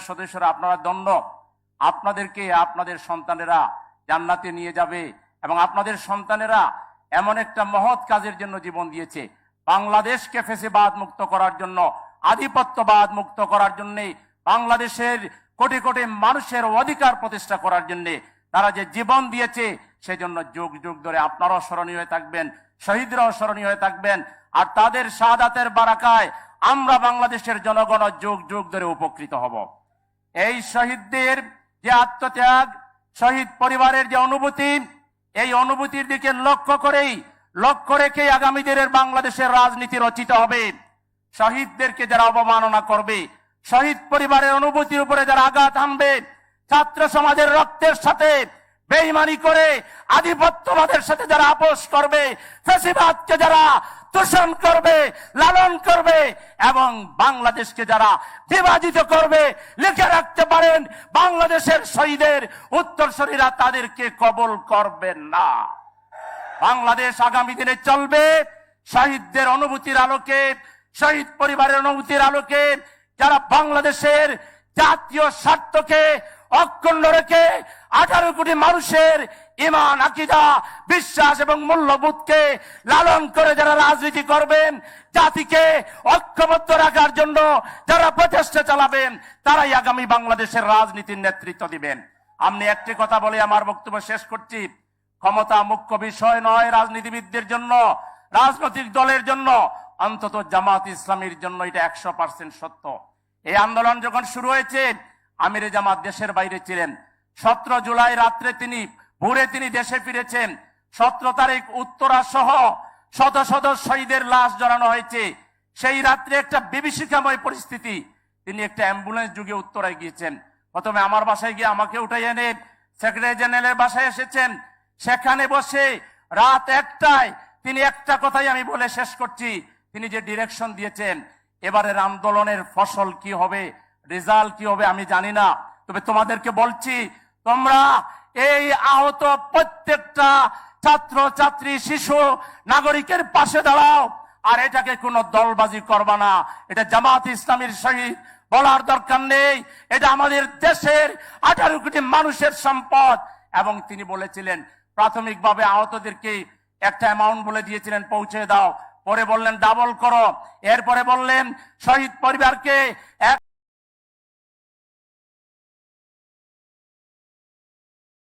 সদস্যরা আপনারা দণ্ড, আপনাদেরকে আপনাদের সন্তানেরা জান্নাতে নিয়ে যাবে এবং আপনাদের সন্তানেরা এমন একটা মহৎ কাজের জন্য জীবন দিয়েছে, বাংলাদেশকে ফ্যাসিবাদ মুক্ত করার জন্য, আধিপত্যবাদ মুক্ত করার জন্য, বাংলাদেশের কোটি কোটি মানুষের অধিকার প্রতিষ্ঠা করার জন্য তারা যে জীবন দিয়েছে, সেজন্য যুগ যুগ ধরে আপনারাও স্মরণীয় হয়ে থাকবেন, শহীদরাও স্মরণীয় হয়ে থাকবেন। আর তাদের শাহাদাতের বারাকায় আমরা বাংলাদেশের জনগণ যুগ যুগ ধরে উপকৃত হব। এই শহীদদের যে আত্মত্যাগ, শহীদ পরিবারের যে অনুভূতি, এই অনুভূতির দিকে লক্ষ্য রেখে আগামী দিনের বাংলাদেশের রাজনীতি রচিত হবে। শহীদদেরকে যারা অবমাননা করবে, শহীদ পরিবারের অনুভূতির উপরে যারা আঘাত আনবে, ছাত্র সমাজের রক্তের সাথে বেঈমানি করে আধিপত্যবাদের সাথে যারা আপোষ করবে, ফ্যাসিবাদকে যারা দূষণ করবে, লালন করবে এবং বাংলাদেশকে যারা বিভাজিত করবে, লিখে রাখতে পারেন বাংলাদেশের শহীদের উত্তরসূরিরা তাদেরকে কবুল করবেন না। বাংলাদেশ আগামী দিনে চলবে শহীদদের অনুভূতির আলোকে, শহীদ পরিবারের অনুভূতির আলোকে। যারা বাংলাদেশের জাতীয় স্বার্থকে অক্ষুণ্ণ রেখে 18 কোটি মানুষের ঈমান, আকীদা, বিশ্বাস এবং মূল্যবোধকে লালন করে যারা রাজনীতি করবেন, জাতিকে ঐক্যবদ্ধ রাখার জন্য যারা প্রচেষ্টা চালাবেন, তারাই আগামী বাংলাদেশের রাজনীতির নেতৃত্ব দিবেন। আমি একটি কথা বলে আমার বক্তব্য শেষ করছি। ক্ষমতা মুখ্য বিষয় নয় রাজনীতিবিদদের জন্য, রাজনৈতিক দলের জন্য, অন্তত জামাত ইসলামীর জন্য এটা 100% সত্য। এই আন্দোলন যখন শুরু হয়েছে, আমিরে জামাত দেশের বাইরে ছিলেন। 17 জুলাই রাত্রে ভোরে তিনি দেশে ফিরেছেন। 17 তারিখ উত্তরা সহ শত শত শহীদের লাশ জড়ানো হয়েছে। সেই রাত্রে একটা বিভীষিকাময় পরিস্থিতি। তিনি একটা অ্যাম্বুলেন্স যুগে উত্তরায় গিয়েছেন। প্রথমে আমার বাসায় গিয়ে আমাকে উঠাই এনে সেক্রেটারি জেনারেলের বাসায় এসেছেন। সেখানে বসে রাত 1টায় তিনি একটা কথাই আমি বলে শেষ করছি। তিনি যে ডিরেকশন দিয়েছেন, এবারের আন্দোলনের ফসল কি হবে, রেজাল্ট কি হবে আমি জানি না, তবে তোমাদেরকে বলছি, তোমরা এই আহত প্রত্যেকটা ছাত্র ছাত্রী, শিশু, নাগরিকের পাশে দাঁড়াও। আর এটাকে কোনো দলবাজি করবা না। এটা জামাত ইসলামীর শহীদ বলার দরকার নেই, এটা আমাদের দেশের 18 কোটি মানুষের সম্পদ। এবং তিনি বলেছিলেন প্রাথমিকভাবে আহতদেরকে একটা অ্যামাউন্ট বলে দিয়েছিলেন, পৌঁছে দাও। পরে বললেন ডাবল করো। এরপরে বললেন শহীদ পরিবারকে